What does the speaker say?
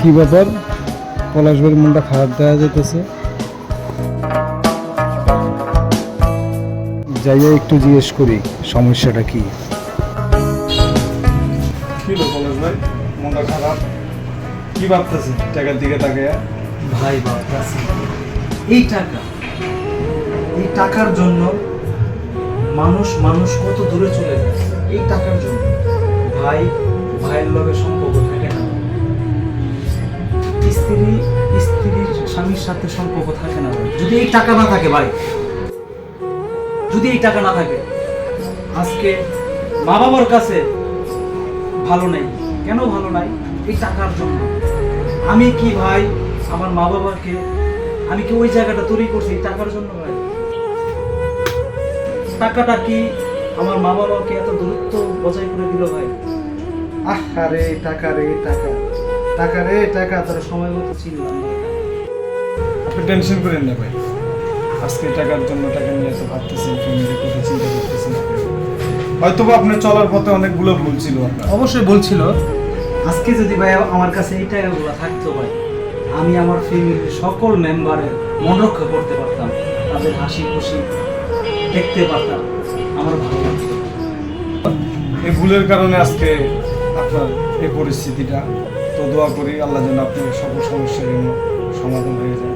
কি ব্যাপার? পলাশবাড়ির মনটা খারাপ দেখা যেতেছে। যাইয়া একটু জিজ্ঞেস করি সমস্যাটা কি। কি হলো পলাশ ভাই, মনটা খারাপ? কি ভাবতেছেন টাকার দিকে তাকায়া? ভাই ভাবতেছি এই টাকার জন্য মানুষ কত দূরে চলে যাচ্ছে। এই টাকার জন্য ভাইয়ের লগে সম্পর্ক থাকে না, স্ত্রীর স্বামীর সাথে সম্পর্ক থাকে না। ভাই যদি এই টাকা না থাকে, আজকে মা বাবার কাছে ভালো নেই। কেন ভালো নাই? এই টাকার জন্য। আমি কি ভাই আমার মা বাবাকে আমি কি ওই জায়গাটা তৈরি করছি এই টাকার জন্য? ভাই টাকাটা কি আমার মা বাবাকে এত দূরত্ব বজায় করে দিল? ভাই আরে টাকা তারা সময় মতো চিনলাম না। আপনি টেনশন করেন না ভাই, আজকে টাকার জন্য টাকা নিয়ে এত ভাবতেছেন, ফ্যামিলির কথা চিন্তা করতেছেন। হয়তো আপনার চলার পথে অনেকগুলো ভুল ছিল আপনার। অবশ্যই বলছিল। আজকে যদি ভাই আমার কাছে এই টাকাগুলো থাকতো, ভাই আমি আমার ফ্যামিলির সকল মেম্বারের মন রক্ষা করতে পারতাম, তাদের হাসি খুশি দেখতে পারতাম, আমার ভালো লাগতো। এই ভুলের কারণে আজকে আপনার এই পরিস্থিতিটা। তো দোয়া করি আল্লাহ যেন আপনার সকল সমস্যার জন্য সমাধান হয়ে যায়।